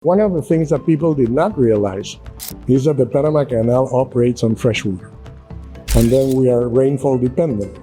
One of the things that people did not realize is that the Panama Canal operates on fresh water, and then we are rainfall dependent.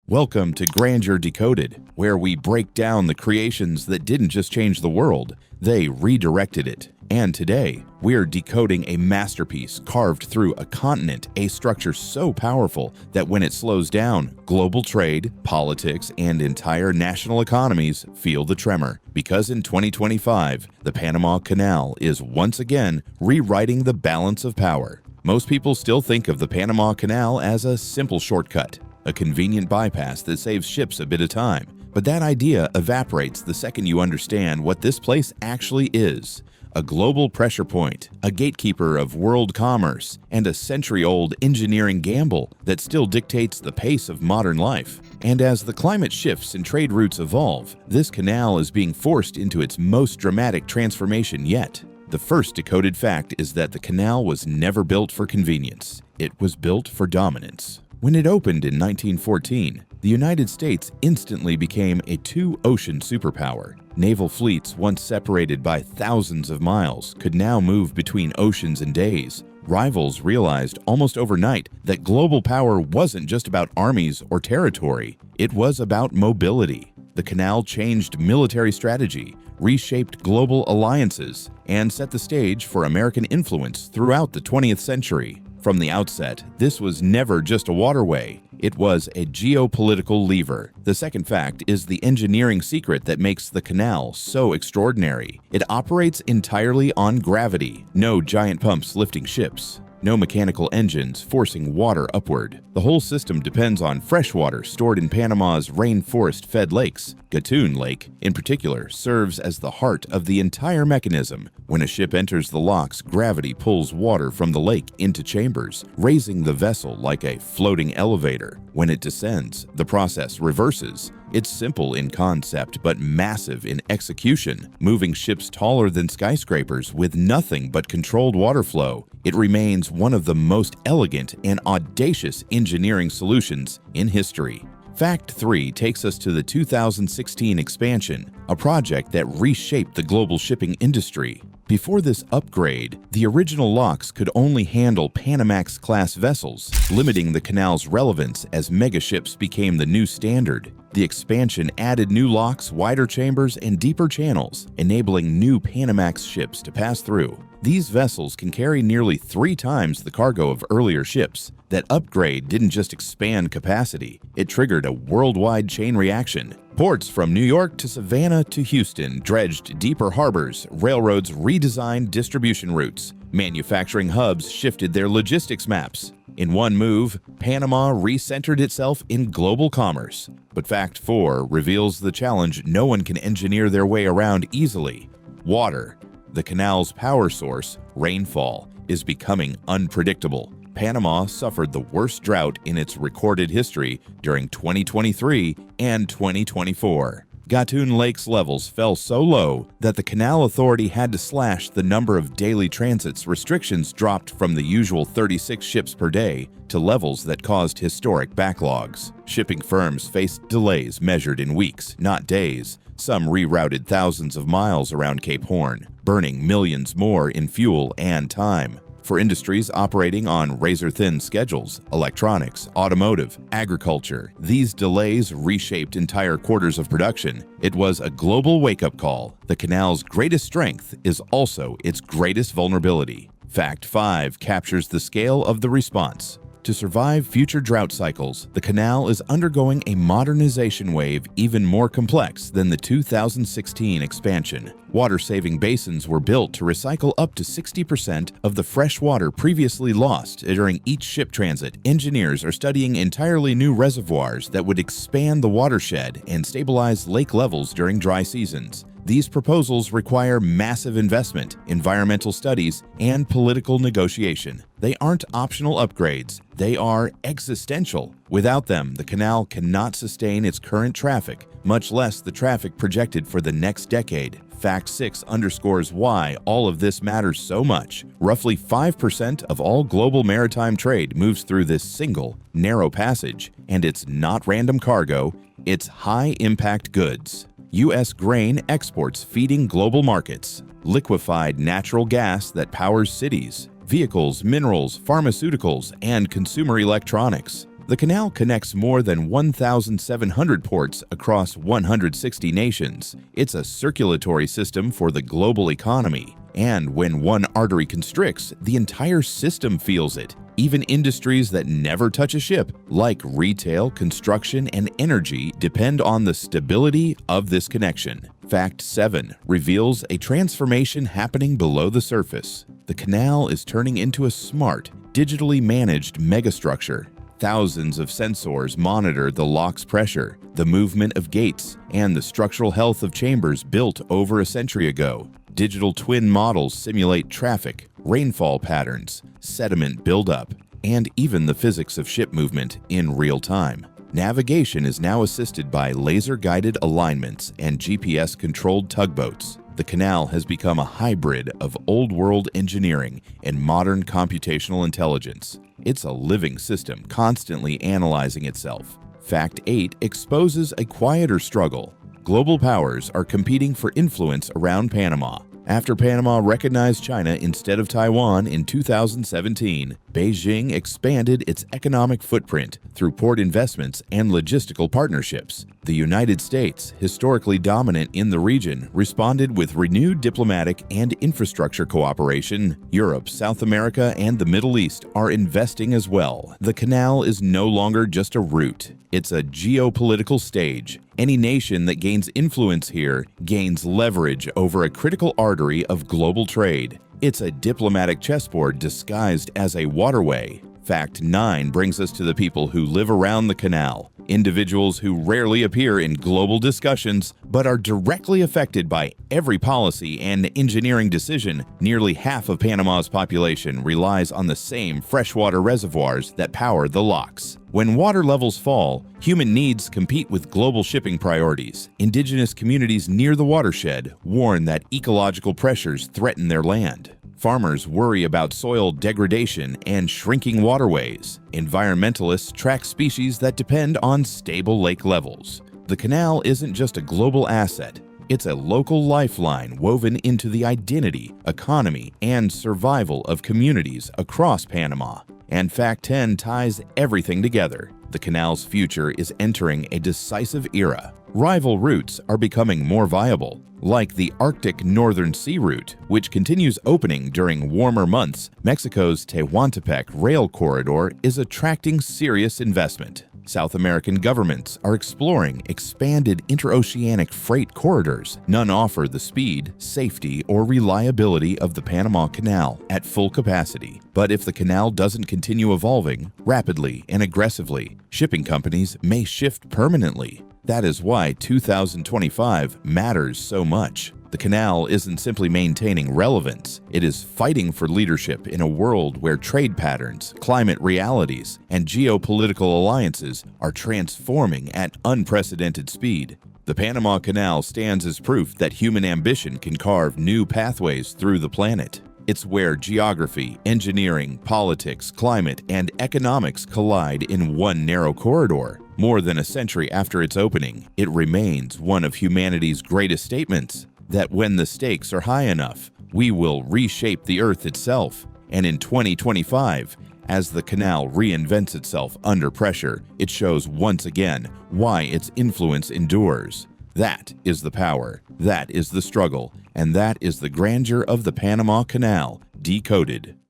Welcome to Grandeur Decoded, where we break down the creations that didn't just change the world, they redirected it. And today, we're decoding a masterpiece carved through a continent, a structure so powerful that when it slows down, global trade, politics, and entire national economies feel the tremor. Because in 2025, the Panama Canal is once again rewriting the balance of power. Most people still think of the Panama Canal as a simple shortcut, a convenient bypass that saves ships a bit of time. But that idea evaporates the second you understand what this place actually is. A global pressure point, a gatekeeper of world commerce, and a century-old engineering gamble that still dictates the pace of modern life. And as the climate shifts and trade routes evolve, this canal is being forced into its most dramatic transformation yet. The first decoded fact is that the canal was never built for convenience. It was built for dominance. When it opened in 1914, the United States instantly became a two-ocean superpower. Naval fleets, once separated by thousands of miles, could now move between oceans in days. Rivals realized almost overnight that global power wasn't just about armies or territory, it was about mobility. The canal changed military strategy, reshaped global alliances, and set the stage for American influence throughout the 20th century. From the outset, this was never just a waterway. It was a geopolitical lever. The second fact is the engineering secret that makes the canal so extraordinary. It operates entirely on gravity. No giant pumps lifting ships. No mechanical engines forcing water upward. The whole system depends on fresh water stored in Panama's rainforest-fed lakes. Gatun Lake, in particular, serves as the heart of the entire mechanism. When a ship enters the locks, gravity pulls water from the lake into chambers, raising the vessel like a floating elevator. When it descends, the process reverses. It's simple in concept, but massive in execution, moving ships taller than skyscrapers with nothing but controlled water flow. It remains one of the most elegant and audacious engineering solutions in history. Fact 3 takes us to the 2016 expansion, a project that reshaped the global shipping industry. Before this upgrade, the original locks could only handle Panamax-class vessels, limiting the canal's relevance as megaships became the new standard. The expansion added new locks, wider chambers, and deeper channels, enabling new Panamax ships to pass through. These vessels can carry nearly 3 times the cargo of earlier ships. That upgrade didn't just expand capacity, it triggered a worldwide chain reaction. Ports from New York to Savannah to Houston dredged deeper harbors, railroads redesigned distribution routes, manufacturing hubs shifted their logistics maps. In one move, Panama recentered itself in global commerce. But Fact 4 reveals the challenge no one can engineer their way around easily. Water. The canal's power source, rainfall, is becoming unpredictable. Panama suffered the worst drought in its recorded history during 2023 and 2024. Gatun Lake's levels fell so low that the Canal Authority had to slash the number of daily transits. Restrictions dropped from the usual 36 ships per day to levels that caused historic backlogs. Shipping firms faced delays measured in weeks, not days. Some rerouted thousands of miles around Cape Horn, burning millions more in fuel and time. For industries operating on razor-thin schedules, electronics, automotive, agriculture, these delays reshaped entire quarters of production. It was a global wake-up call. The canal's greatest strength is also its greatest vulnerability. Fact 5 captures the scale of the response. To survive future drought cycles, the canal is undergoing a modernization wave even more complex than the 2016 expansion. Water-saving basins were built to recycle up to 60% of the fresh water previously lost during each ship transit. Engineers are studying entirely new reservoirs that would expand the watershed and stabilize lake levels during dry seasons. These proposals require massive investment, environmental studies, and political negotiation. They aren't optional upgrades, they are existential. Without them, the canal cannot sustain its current traffic, much less the traffic projected for the next decade. Fact 6 underscores why all of this matters so much. Roughly 5% of all global maritime trade moves through this single, narrow passage, and it's not random cargo, it's high-impact goods. U.S. grain exports feeding global markets. liquefied natural gas that powers cities, vehicles, minerals, pharmaceuticals, and consumer electronics. The canal connects more than 1,700 ports across 160 nations. It's a circulatory system for the global economy. And when one artery constricts, the entire system feels it. Even industries that never touch a ship, like retail, construction, and energy, depend on the stability of this connection. Fact 7 reveals a transformation happening below the surface. The canal is turning into a smart, digitally managed megastructure. Thousands of sensors monitor the lock's pressure, the movement of gates, and the structural health of chambers built over a century ago. Digital twin models simulate traffic, rainfall patterns, sediment buildup, and even the physics of ship movement in real time. Navigation is now assisted by laser-guided alignments and GPS-controlled tugboats. The canal has become a hybrid of old-world engineering and modern computational intelligence. It's a living system constantly analyzing itself. Fact 8 exposes a quieter struggle. Global powers are competing for influence around Panama. After Panama recognized China instead of Taiwan in 2017, Beijing expanded its economic footprint through port investments and logistical partnerships. The United States, historically dominant in the region, responded with renewed diplomatic and infrastructure cooperation. Europe, South America, and the Middle East are investing as well. The canal is no longer just a route. It's a geopolitical stage. Any nation that gains influence here gains leverage over a critical artery of global trade. It's a diplomatic chessboard disguised as a waterway. Fact 9 brings us to the people who live around the canal. Individuals who rarely appear in global discussions but are directly affected by every policy and engineering decision. Nearly half of Panama's population relies on the same freshwater reservoirs that power the locks. When water levels fall, human needs compete with global shipping priorities. Indigenous communities near the watershed warn that ecological pressures threaten their land. Farmers worry about soil degradation and shrinking waterways. Environmentalists track species that depend on stable lake levels. The canal isn't just a global asset. It's a local lifeline woven into the identity, economy, and survival of communities across Panama. And Fact 10 ties everything together. The canal's future is entering a decisive era. Rival routes are becoming more viable, like the Arctic Northern Sea Route, which continues opening during warmer months. Mexico's Tehuantepec rail corridor is attracting serious investment. South American governments are exploring expanded interoceanic freight corridors. None offer the speed, safety, or reliability of the Panama Canal at full capacity. But if the canal doesn't continue evolving rapidly and aggressively, shipping companies may shift permanently. That is why 2025 matters so much. The canal isn't simply maintaining relevance, it is fighting for leadership in a world where trade patterns, climate realities, and geopolitical alliances are transforming at unprecedented speed. The Panama Canal stands as proof that human ambition can carve new pathways through the planet. It's where geography, engineering, politics, climate, and economics collide in one narrow corridor. More than a century after its opening, it remains one of humanity's greatest statements, that when the stakes are high enough, we will reshape the Earth itself. And in 2025, as the canal reinvents itself under pressure, it shows once again why its influence endures. That is the power, that is the struggle, and that is the grandeur of the Panama Canal, decoded.